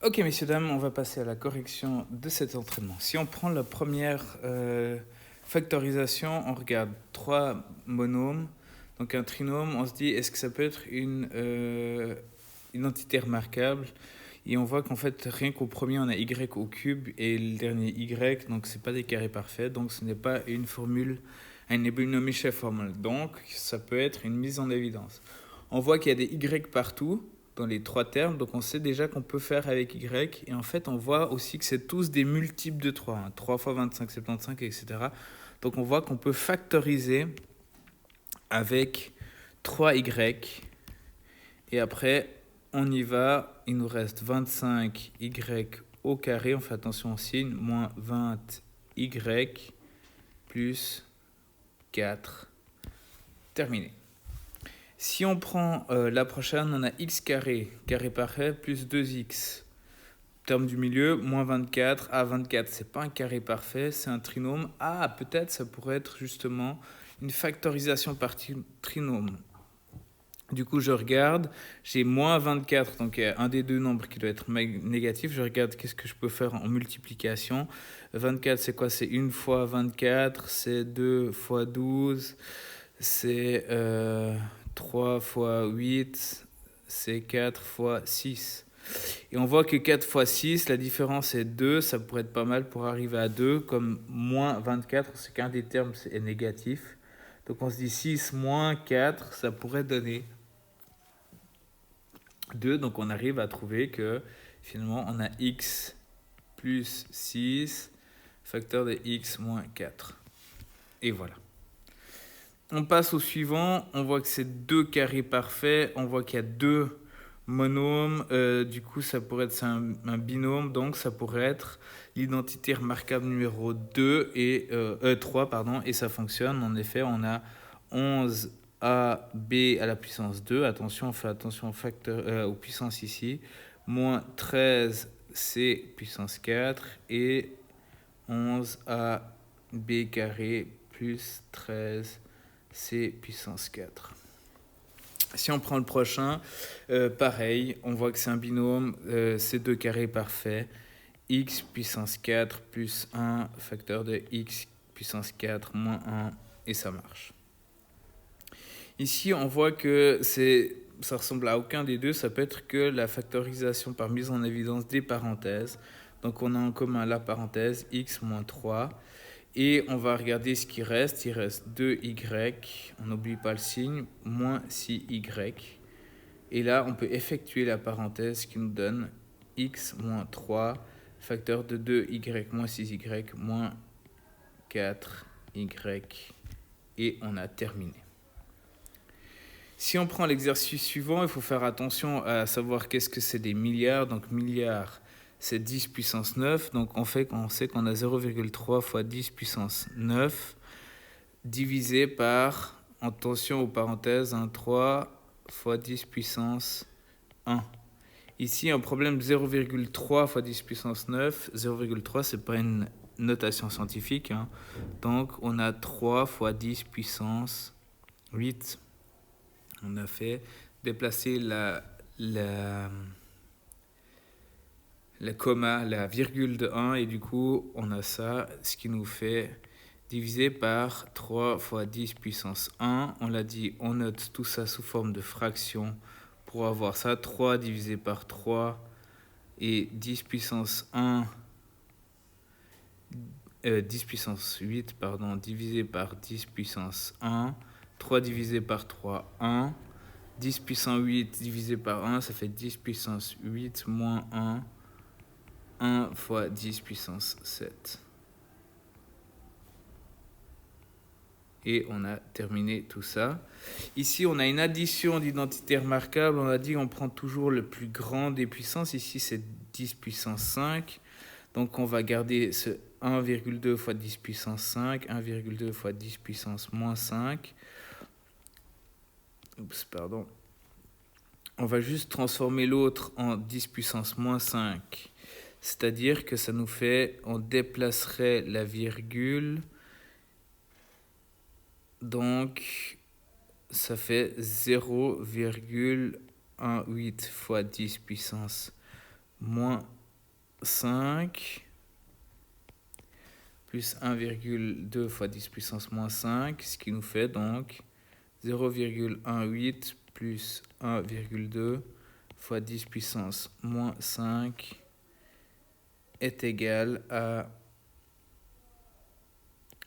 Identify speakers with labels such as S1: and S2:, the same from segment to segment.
S1: Ok, messieurs, dames, on va passer à la correction de cet entraînement. Si on prend la première factorisation, on regarde trois monômes, donc un trinôme, on se dit est-ce que ça peut être une entité remarquable? Et on voit qu'en fait, rien qu'au premier, on a y au cube et le dernier y, donc c'est pas des carrés parfaits, donc ce n'est pas une formule, un Nebuchadnezzar formule. Donc ça peut être une mise en évidence. On voit qu'il y a des y partout dans les trois termes, donc on sait déjà qu'on peut faire avec y, et en fait on voit aussi que c'est tous des multiples de 3, 3 fois 25, 75, etc. Donc on voit qu'on peut factoriser avec 3y, et après on y va, il nous reste 25y au carré, on fait attention au signe, moins 20y plus 4, terminé. Si on prend la prochaine, on a x carré, carré parfait, plus 2x. Terme du milieu, moins 24. Ah, 24, c'est pas un carré parfait, c'est un trinôme. Ah, peut-être ça pourrait être justement une factorisation par trinôme. Du coup, je regarde, j'ai moins 24, donc il y a un des deux nombres qui doit être négatif. Je regarde qu'est-ce que je peux faire en multiplication. 24, c'est quoi? C'est 1 fois 24, c'est 2 fois 12, c'est 3 fois 8, c'est 4 fois 6. Et on voit que 4 fois 6, la différence est 2, ça pourrait être pas mal pour arriver à 2, comme moins 24, c'est qu'un des termes est négatif. Donc on se dit 6 moins 4, ça pourrait donner 2, donc on arrive à trouver que finalement on a x plus 6, facteur de x moins 4. Et voilà. On passe au suivant, on voit que c'est deux carrés parfaits, on voit qu'il y a deux monômes, du coup ça pourrait être un binôme, donc ça pourrait être l'identité remarquable numéro 2 et 3, pardon, et ça fonctionne. En effet, on a 11ab à la puissance 2, attention, on fait attention au facteur, aux puissances ici, moins 13c puissance 4 et 11ab carré plus 13 c puissance 4. Si on prend le prochain, pareil, on voit que c'est un binôme, c'est deux carrés parfaits, x puissance 4 plus 1, facteur de x puissance 4 moins 1, et ça marche. Ici, on voit que ça ressemble à aucun des deux, ça peut être que la factorisation par mise en évidence des parenthèses. Donc on a en commun la parenthèse x moins 3. Et on va regarder ce qui reste. Il reste 2y, on n'oublie pas le signe, moins 6y. Et là, on peut effectuer la parenthèse qui nous donne x moins 3, facteur de 2y moins 6y moins 4y. Et on a terminé. Si on prend l'exercice suivant, il faut faire attention à savoir qu'est-ce que c'est des milliards. Donc milliards, c'est 10 puissance 9. Donc on sait qu'on a 0,3 fois 10 puissance 9 divisé par, attention aux parenthèses, 3 fois 10 puissance 1. Ici, un problème 0,3 fois 10 puissance 9. 0,3, ce n'est pas une notation scientifique. Donc on a 3 fois 10 puissance 8. On a fait déplacer la comma, la virgule de 1, et du coup, on a ça, ce qui nous fait diviser par 3 fois 10 puissance 1. On l'a dit, on note tout ça sous forme de fraction pour avoir ça. 3 divisé par 3 et 10 puissance 1, 10 puissance 8, pardon, divisé par 10 puissance 1. 3 divisé par 3, 1. 10 puissance 8 divisé par 1, ça fait 10 puissance 8 moins 1. 1 fois 10 puissance 7. Et on a terminé tout ça. Ici, on a une addition d'identités remarquables. On a dit qu'on prend toujours le plus grand des puissances. Ici, c'est 10 puissance 5. Donc, on va garder ce 1,2 fois 10 puissance 5. 1,2 fois 10 puissance moins 5. Oups, pardon. On va juste transformer l'autre en 10 puissance moins 5. C'est-à-dire que ça nous fait, on déplacerait la virgule. Donc, ça fait 0,18 fois 10 puissance moins 5 plus 1,2 fois 10 puissance moins 5, ce qui nous fait donc 0,18 plus 1,2 fois 10 puissance moins 5 est égal à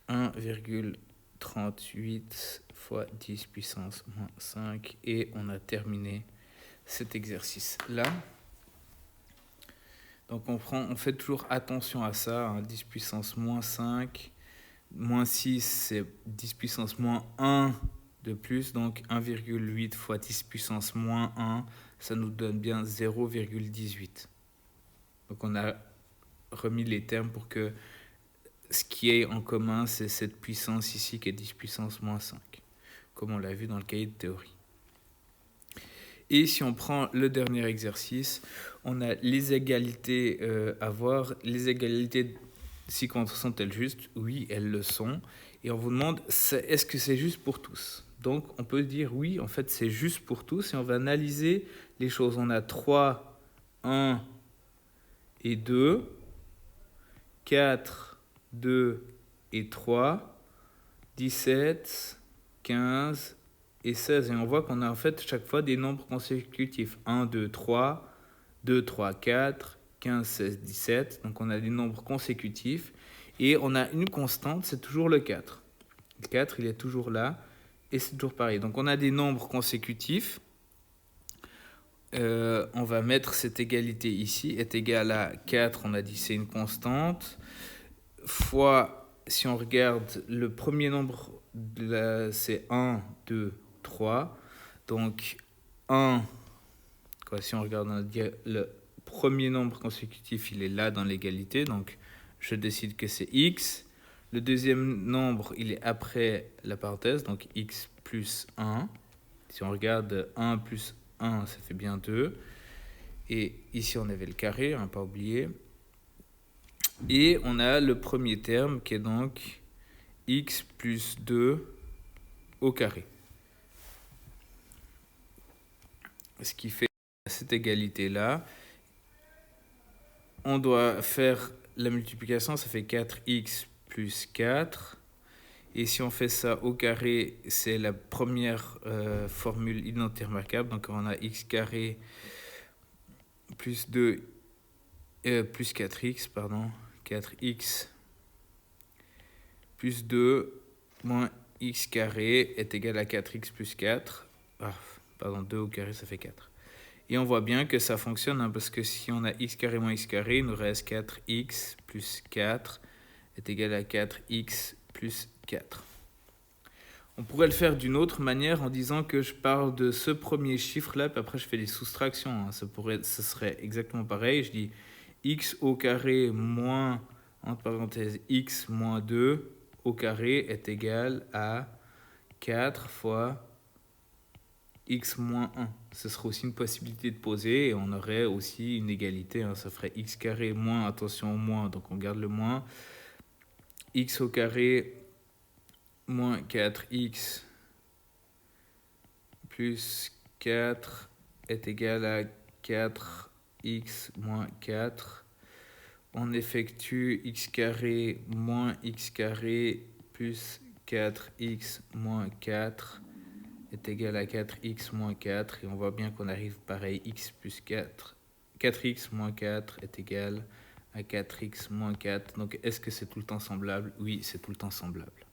S1: 1,38 fois 10 puissance moins 5. Et on a terminé cet exercice-là. Donc on fait toujours attention à ça, hein, 10 puissance moins 5, moins 6 c'est 10 puissance moins 1 de plus, donc 1,8 fois 10 puissance moins 1, ça nous donne bien 0,18. Donc on a remis les termes pour que ce qui est en commun, c'est cette puissance ici qui est 10 puissance moins 5, comme on l'a vu dans le cahier de théorie. Et si on prend le dernier exercice, on a les égalités à voir. Les égalités ci-contre sont-elles justes? Oui, elles le sont. Et on vous demande, est-ce que c'est juste pour tous? Donc on peut dire oui, en fait c'est juste pour tous. Et on va analyser les choses. On a 3, 1 et 2, 4, 2 et 3, 17, 15 et 16. Et on voit qu'on a en fait chaque fois des nombres consécutifs. 1, 2, 3, 2, 3, 4, 15, 16, 17. Donc on a des nombres consécutifs. Et on a une constante, c'est toujours le 4. Le 4, il est toujours là. Et c'est toujours pareil. Donc on a des nombres consécutifs. On va mettre cette égalité ici, est égale à 4, on a dit c'est une constante, fois, si on regarde le premier nombre, c'est 1, 2, 3. Donc 1, si on regarde le premier nombre consécutif, il est là dans l'égalité, donc je décide que c'est x. Le deuxième nombre, il est après la parenthèse, donc x plus 1. Si on regarde 1 plus 1, ça fait bien 2. Et ici, on avait le carré, on n'a pas oublié. Et on a le premier terme qui est donc x plus 2 au carré. Ce qui fait cette égalité-là. On doit faire la multiplication, ça fait 4x plus 4. Et si on fait ça au carré, c'est la première formule identité remarquable. Donc on a x carré plus 2 plus 4x, pardon, 4x plus 2 moins x carré est égal à 4x plus 4. Pardon, 2 au carré, ça fait 4. Et on voit bien que ça fonctionne, hein, parce que si on a x carré moins x carré, il nous reste 4x plus 4 est égal à 4x plus 4. On pourrait le faire d'une autre manière en disant que je parle de ce premier chiffre-là, puis après je fais des soustractions. Hein. Ce serait exactement pareil. Je dis x au carré moins, entre parenthèses, x moins 2 au carré est égal à 4 fois x moins 1. Ce serait aussi une possibilité de poser et on aurait aussi une égalité. Hein. Ça ferait x carré moins, attention au moins, donc on garde le moins. X au carré moins 4x plus 4 est égal à 4x moins 4. On effectue x carré moins x carré plus 4x moins 4 est égal à 4x moins 4. Et on voit bien qu'on arrive pareil, x plus 4. 4x moins 4 est égal à 4x moins 4. Donc est-ce que c'est tout le temps semblable? Oui, c'est tout le temps semblable.